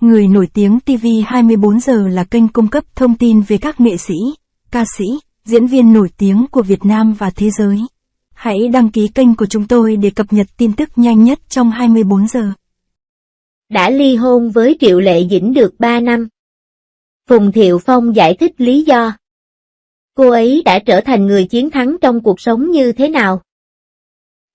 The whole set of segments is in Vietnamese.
Người nổi tiếng TV 24 giờ là kênh cung cấp thông tin về các nghệ sĩ, ca sĩ, diễn viên nổi tiếng của Việt Nam và thế giới. Hãy đăng ký kênh của chúng tôi để cập nhật tin tức nhanh nhất trong 24 giờ. Đã ly hôn với Triệu Lệ Dĩnh được 3 năm. Phùng Thiệu Phong giải thích lý do. Cô ấy đã trở thành người chiến thắng trong cuộc sống như thế nào?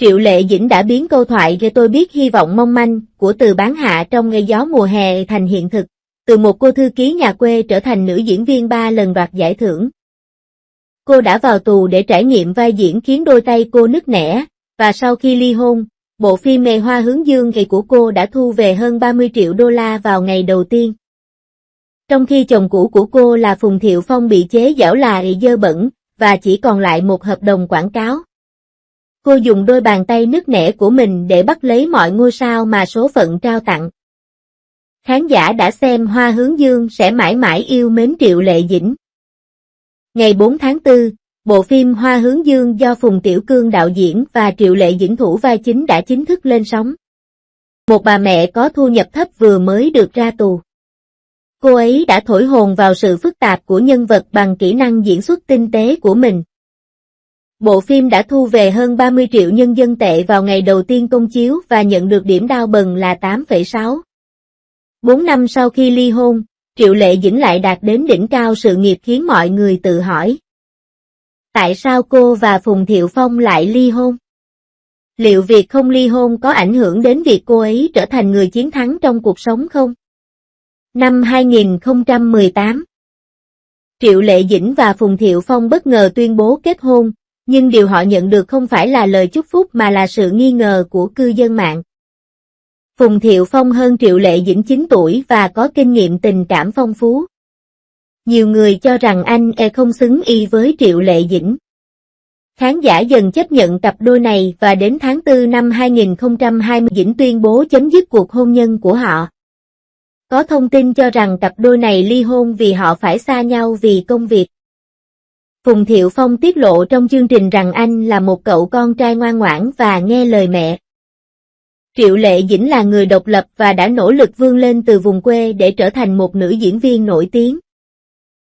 Triệu Lệ Dĩnh đã biến câu thoại "Cho tôi biết hy vọng mong manh" của Từ Bán Hạ trong Ngày gió mùa hè thành hiện thực, từ một cô thư ký nhà quê trở thành nữ diễn viên 3 lần đoạt giải thưởng. Cô đã vào tù để trải nghiệm vai diễn khiến đôi tay cô nứt nẻ, và sau khi ly hôn, bộ phim Mề Hoa Hướng Dương của cô đã thu về hơn 30 triệu đô la vào ngày đầu tiên. Trong khi chồng cũ của cô là Phùng Thiệu Phong bị chế giễu là dơ bẩn, và chỉ còn lại một hợp đồng quảng cáo. Cô dùng đôi bàn tay nứt nẻ của mình để bắt lấy mọi ngôi sao mà số phận trao tặng. Khán giả đã xem Hoa Hướng Dương sẽ mãi mãi yêu mến Triệu Lệ Dĩnh. Ngày 4 tháng 4, bộ phim Hoa Hướng Dương do Phùng Tiểu Cương đạo diễn và Triệu Lệ Dĩnh thủ vai chính đã chính thức lên sóng. Một bà mẹ có thu nhập thấp vừa mới được ra tù. Cô ấy đã thổi hồn vào sự phức tạp của nhân vật bằng kỹ năng diễn xuất tinh tế của mình. Bộ phim đã thu về hơn 30 triệu nhân dân tệ vào ngày đầu tiên công chiếu và nhận được điểm đao bần là 8,6. 4 năm sau khi ly hôn, Triệu Lệ Dĩnh lại đạt đến đỉnh cao sự nghiệp khiến mọi người tự hỏi. Tại sao cô và Phùng Thiệu Phong lại ly hôn? Liệu việc không ly hôn có ảnh hưởng đến việc cô ấy trở thành người chiến thắng trong cuộc sống không? Năm 2018, Triệu Lệ Dĩnh và Phùng Thiệu Phong bất ngờ tuyên bố kết hôn, nhưng điều họ nhận được không phải là lời chúc phúc mà là sự nghi ngờ của cư dân mạng. Phùng Thiệu Phong hơn Triệu Lệ Dĩnh 9 tuổi và có kinh nghiệm tình cảm phong phú. Nhiều người cho rằng anh không xứng y với Triệu Lệ Dĩnh. Khán giả dần chấp nhận cặp đôi này và đến tháng 4 năm 2020 Dĩnh tuyên bố chấm dứt cuộc hôn nhân của họ. Có thông tin cho rằng cặp đôi này ly hôn vì họ phải xa nhau vì công việc. Phùng Thiệu Phong tiết lộ trong chương trình rằng anh là một cậu con trai ngoan ngoãn và nghe lời mẹ. Triệu Lệ Dĩnh là người độc lập và đã nỗ lực vươn lên từ vùng quê để trở thành một nữ diễn viên nổi tiếng.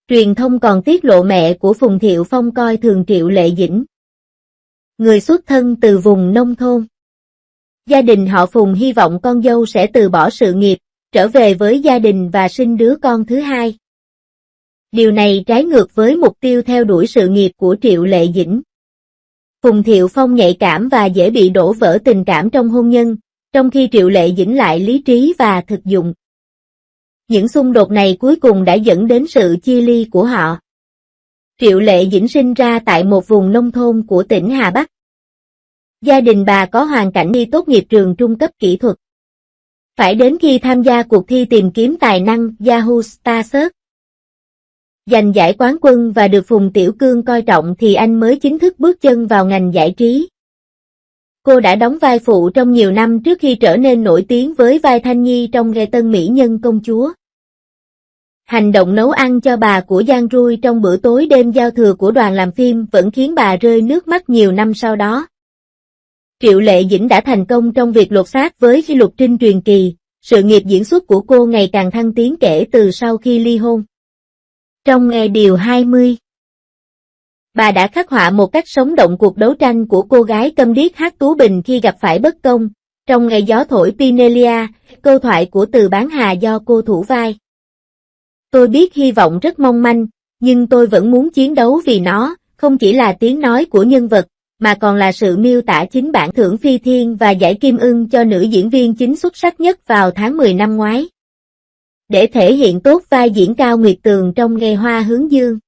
Truyền thông còn tiết lộ mẹ của Phùng Thiệu Phong coi thường Triệu Lệ Dĩnh. Người xuất thân từ vùng nông thôn. Gia đình họ Phùng hy vọng con dâu sẽ từ bỏ sự nghiệp, trở về với gia đình và sinh đứa con thứ hai. Điều này trái ngược với mục tiêu theo đuổi sự nghiệp của Triệu Lệ Dĩnh. Phùng Thiệu Phong nhạy cảm và dễ bị đổ vỡ tình cảm trong hôn nhân, trong khi Triệu Lệ Dĩnh lại lý trí và thực dụng. Những xung đột này cuối cùng đã dẫn đến sự chia ly của họ. Triệu Lệ Dĩnh sinh ra tại một vùng nông thôn của tỉnh Hà Bắc. Gia đình bà có hoàn cảnh đi tốt nghiệp trường trung cấp kỹ thuật. Phải đến khi tham gia cuộc thi tìm kiếm tài năng Yahoo Star Search, giành giải quán quân và được Phùng Tiểu Cương coi trọng thì anh mới chính thức bước chân vào ngành giải trí. Cô đã đóng vai phụ trong nhiều năm trước khi trở nên nổi tiếng với vai Thanh Nhi trong Ghê Tân Mỹ Nhân Công Chúa. Hành động nấu ăn cho bà của Giang Rui trong bữa tối đêm giao thừa của đoàn làm phim vẫn khiến bà rơi nước mắt nhiều năm sau đó. Triệu Lệ Dĩnh đã thành công trong việc lột xác với Lục Trinh truyền kỳ, sự nghiệp diễn xuất của cô ngày càng thăng tiến kể từ sau khi ly hôn. Trong Điều 20, bà đã khắc họa một cách sống động cuộc đấu tranh của cô gái câm điếc Hát Tú Bình khi gặp phải bất công, trong Ngày gió thổi Pinellia, câu thoại của Từ Bán Hà do cô thủ vai. Tôi biết hy vọng rất mong manh, nhưng tôi vẫn muốn chiến đấu vì nó, không chỉ là tiếng nói của nhân vật, mà còn là sự miêu tả chính bản thưởng Phi Thiên và giải Kim Ưng cho nữ diễn viên chính xuất sắc nhất vào tháng 10 năm ngoái. Để thể hiện tốt vai diễn Cao Nguyệt Tường trong Ngày Hoa Hướng Dương,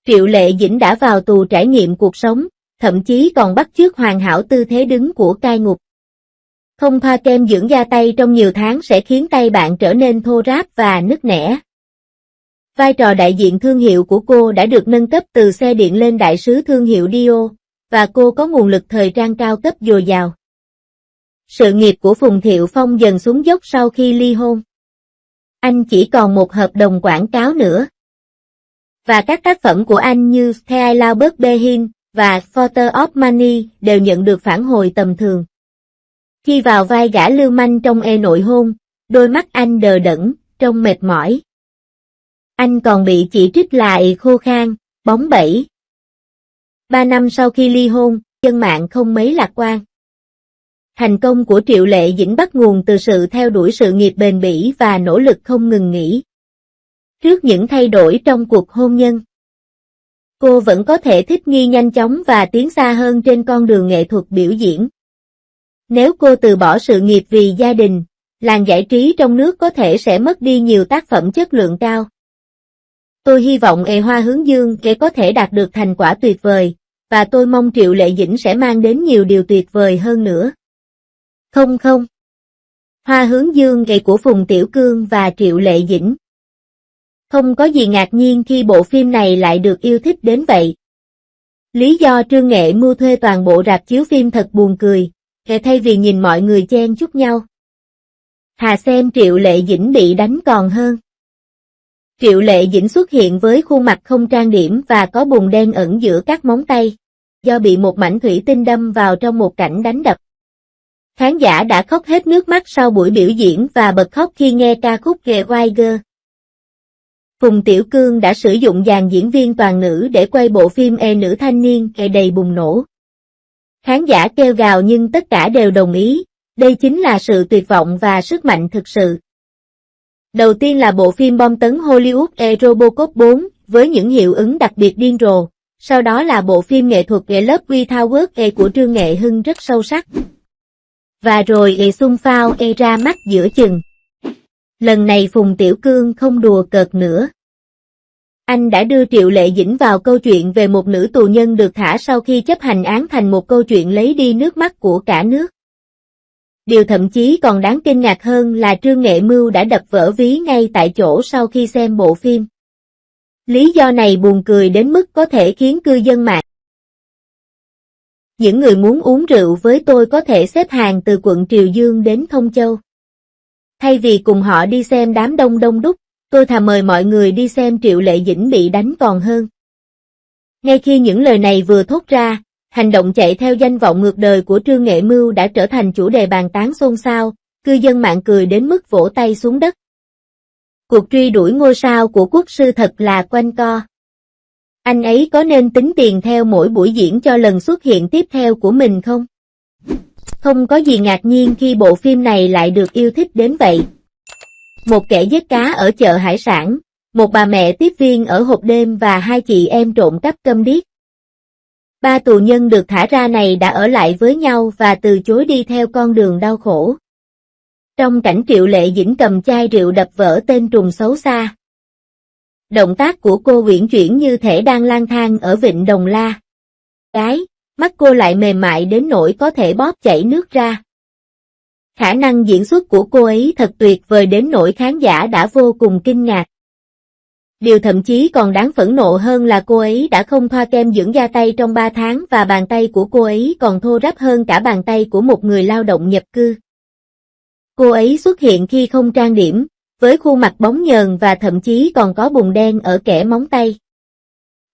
Triệu Lệ Dĩnh đã vào tù trải nghiệm cuộc sống, thậm chí còn bắt chước hoàn hảo tư thế đứng của cai ngục. Không thoa kem dưỡng da tay trong nhiều tháng sẽ khiến tay bạn trở nên thô ráp và nứt nẻ. Vai trò đại diện thương hiệu của cô đã được nâng cấp từ xe điện lên đại sứ thương hiệu Dio, và cô có nguồn lực thời trang cao cấp dồi dào. Sự nghiệp của Phùng Thiệu Phong dần xuống dốc sau khi ly hôn. Anh chỉ còn một hợp đồng quảng cáo nữa. Và các tác phẩm của anh như The I Love Behin và Photo of Money đều nhận được phản hồi tầm thường. Khi vào vai gã lưu manh trong Nội hôn, Đôi mắt anh đờ đẫn, trông mệt mỏi. Anh còn bị chỉ trích lại khô khan, bóng bẩy. 3 năm sau khi ly hôn, dân mạng không mấy lạc quan. Thành công của Triệu Lệ Dĩnh bắt nguồn từ sự theo đuổi sự nghiệp bền bỉ và nỗ lực không ngừng nghỉ. Trước những thay đổi trong cuộc hôn nhân, cô vẫn có thể thích nghi nhanh chóng và tiến xa hơn trên con đường nghệ thuật biểu diễn. Nếu cô từ bỏ sự nghiệp vì gia đình, làng giải trí trong nước có thể sẽ mất đi nhiều tác phẩm chất lượng cao. Tôi hy vọng Hoa Hướng Dương có thể đạt được thành quả tuyệt vời, và tôi mong Triệu Lệ Dĩnh sẽ mang đến nhiều điều tuyệt vời hơn nữa. Không. Hoa Hướng Dương của Phùng Tiểu Cương và Triệu Lệ Dĩnh. Không có gì ngạc nhiên khi bộ phim này lại được yêu thích đến vậy. Lý do Trương Nghệ Mưu thuê toàn bộ rạp chiếu phim thật buồn cười, thay vì nhìn mọi người chen chúc nhau. Thà xem Triệu Lệ Dĩnh bị đánh còn hơn. Triệu Lệ Dĩnh xuất hiện với khuôn mặt không trang điểm và có bùn đen ẩn giữa các móng tay, do bị một mảnh thủy tinh đâm vào trong một cảnh đánh đập. Khán giả đã khóc hết nước mắt sau buổi biểu diễn và bật khóc khi nghe ca khúc The White Girl. Phùng Tiểu Cương đã sử dụng dàn diễn viên toàn nữ để quay bộ phim nữ thanh niên đầy bùng nổ. Khán giả kêu gào nhưng tất cả đều đồng ý, đây chính là sự tuyệt vọng và sức mạnh thực sự. Đầu tiên là bộ phim bom tấn Hollywood Robocop 4, với những hiệu ứng đặc biệt điên rồ, sau đó là bộ phim nghệ thuật Love Without Words của Trương Nghệ Hưng rất sâu sắc. Và rồi Xung Phao ra mắt giữa chừng. Lần này Phùng Tiểu Cương không đùa cợt nữa. Anh đã đưa Triệu Lệ Dĩnh vào câu chuyện về một nữ tù nhân được thả sau khi chấp hành án thành một câu chuyện lấy đi nước mắt của cả nước. Điều thậm chí còn đáng kinh ngạc hơn là Trương Nghệ Mưu đã đập vỡ ví ngay tại chỗ sau khi xem bộ phim. Lý do này buồn cười đến mức có thể khiến cư dân mạng. Những người muốn uống rượu với tôi có thể xếp hàng từ quận Triều Dương đến Thông Châu. Thay vì cùng họ đi xem đám đông đông đúc, tôi thà mời mọi người đi xem Triệu Lệ Dĩnh bị đánh còn hơn. Ngay khi những lời này vừa thốt ra, hành động chạy theo danh vọng ngược đời của Trương Nghệ Mưu đã trở thành chủ đề bàn tán xôn xao, cư dân mạng cười đến mức vỗ tay xuống đất. Cuộc truy đuổi ngôi sao của quốc sư thật là quanh co. Anh ấy có nên tính tiền theo mỗi buổi diễn cho lần xuất hiện tiếp theo của mình không? Không có gì ngạc nhiên khi bộ phim này lại được yêu thích đến vậy. Một kẻ giết cá ở chợ hải sản, một bà mẹ tiếp viên ở hộp đêm và 2 chị em trộm cắp câm điếc. 3 tù nhân được thả ra này đã ở lại với nhau và từ chối đi theo con đường đau khổ. Trong cảnh Triệu Lệ Dĩnh cầm chai rượu đập vỡ tên trùm xấu xa. Động tác của cô uyển chuyển như thể đang lang thang ở vịnh Đồng La. Mắt cô lại mềm mại đến nỗi có thể bóp chảy nước ra. Khả năng diễn xuất của cô ấy thật tuyệt vời đến nỗi khán giả đã vô cùng kinh ngạc. Điều thậm chí còn đáng phẫn nộ hơn là cô ấy đã không thoa kem dưỡng da tay trong 3 tháng và bàn tay của cô ấy còn thô ráp hơn cả bàn tay của một người lao động nhập cư. Cô ấy xuất hiện khi không trang điểm, với khuôn mặt bóng nhờn và thậm chí còn có bùn đen ở kẽ móng tay.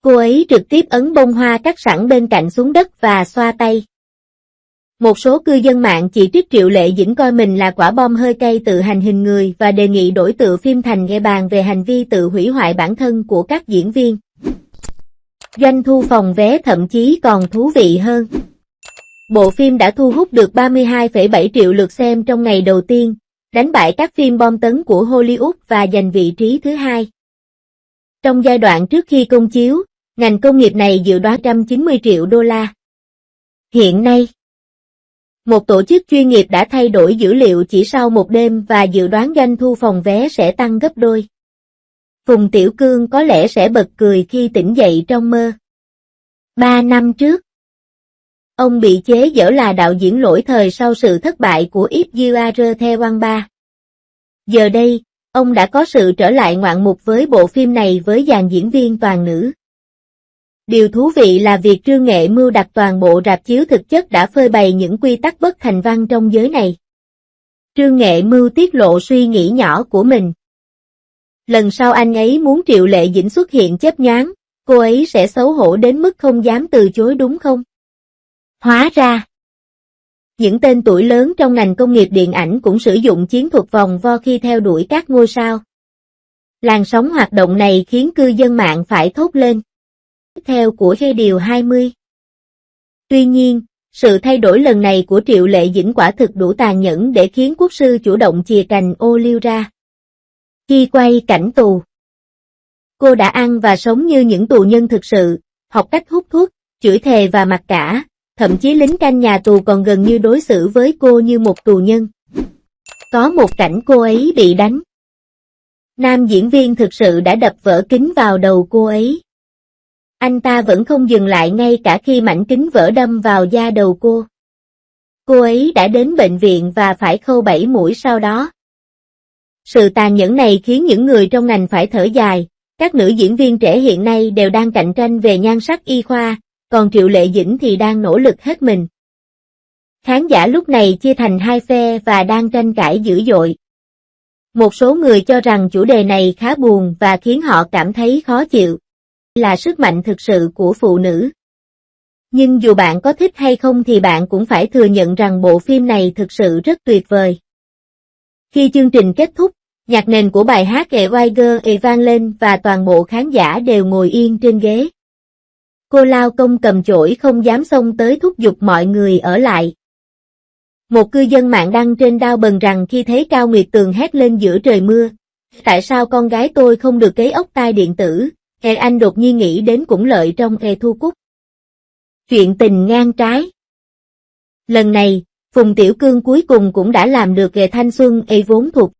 Cô ấy trực tiếp ấn bông hoa cắt sẵn bên cạnh xuống đất và xoa tay. Một số cư dân mạng chỉ trích Triệu Lệ Dĩnh coi mình là quả bom hơi cay tự hành hình người và đề nghị đổi tựa phim thành nghe bàn về hành vi tự hủy hoại bản thân của các diễn viên. Doanh thu phòng vé thậm chí còn thú vị hơn. Bộ phim đã thu hút được 32,7 triệu lượt xem trong ngày đầu tiên, đánh bại các phim bom tấn của Hollywood và giành vị trí thứ 2. Trong giai đoạn trước khi công chiếu, ngành công nghiệp này dự đoán $190 triệu. Hiện nay, một tổ chức chuyên nghiệp đã thay đổi dữ liệu chỉ sau một đêm và dự đoán doanh thu phòng vé sẽ tăng gấp đôi. Phùng Tiểu Cương có lẽ sẽ bật cười khi tỉnh dậy trong mơ. 3 năm trước, ông bị chế giễu là đạo diễn lỗi thời sau sự thất bại của If You Are The One 3. Giờ đây, ông đã có sự trở lại ngoạn mục với bộ phim này với dàn diễn viên toàn nữ. Điều thú vị là việc Trương Nghệ Mưu đặt toàn bộ rạp chiếu thực chất đã phơi bày những quy tắc bất thành văn trong giới này. Trương Nghệ Mưu tiết lộ suy nghĩ nhỏ của mình. Lần sau anh ấy muốn Triệu Lệ Dĩnh xuất hiện chớp nhoáng, cô ấy sẽ xấu hổ đến mức không dám từ chối đúng không? Hóa ra, Những tên tuổi lớn trong ngành công nghiệp điện ảnh cũng sử dụng chiến thuật vòng vo khi theo đuổi các ngôi sao. Làn sóng hoạt động này khiến cư dân mạng phải thốt lên. Tiếp theo của điều 20. Tuy nhiên, sự thay đổi lần này của Triệu Lệ Dĩnh quả thực đủ tàn nhẫn để khiến quốc sư chủ động chìa cành ô liu ra. Khi quay cảnh tù, cô đã ăn và sống như những tù nhân thực sự, học cách hút thuốc, chửi thề và mặc cả, thậm chí lính canh nhà tù còn gần như đối xử với cô như một tù nhân. Có một cảnh cô ấy bị đánh. Nam diễn viên thực sự đã đập vỡ kính vào đầu cô ấy. Anh ta vẫn không dừng lại ngay cả khi mảnh kính vỡ đâm vào da đầu cô. Cô ấy đã đến bệnh viện và phải khâu 7 mũi sau đó. Sự tàn nhẫn này khiến những người trong ngành phải thở dài. Các nữ diễn viên trẻ hiện nay đều đang cạnh tranh về nhan sắc y khoa, còn Triệu Lệ Dĩnh thì đang nỗ lực hết mình. Khán giả lúc này chia thành hai phe và đang tranh cãi dữ dội. Một số người cho rằng chủ đề này khá buồn và khiến họ cảm thấy khó chịu. Là sức mạnh thực sự của phụ nữ. Nhưng dù bạn có thích hay không thì bạn cũng phải thừa nhận rằng bộ phim này thực sự rất tuyệt vời. Khi chương trình kết thúc, nhạc nền của bài hát A White Girl vang lên và toàn bộ khán giả đều ngồi yên trên ghế. Cô lao công cầm chổi không dám xông tới thúc giục mọi người ở lại. Một cư dân mạng đăng trên Đao Bần rằng khi thấy Cao Nguyệt Tường hét lên giữa trời mưa, tại sao con gái tôi không được cấy ốc tai điện tử, anh đột nhiên nghĩ đến cũng lợi trong Thu Cúc. Chuyện tình ngang trái. Lần này, Phùng Tiểu Cương cuối cùng cũng đã làm được thanh xuân vốn thuộc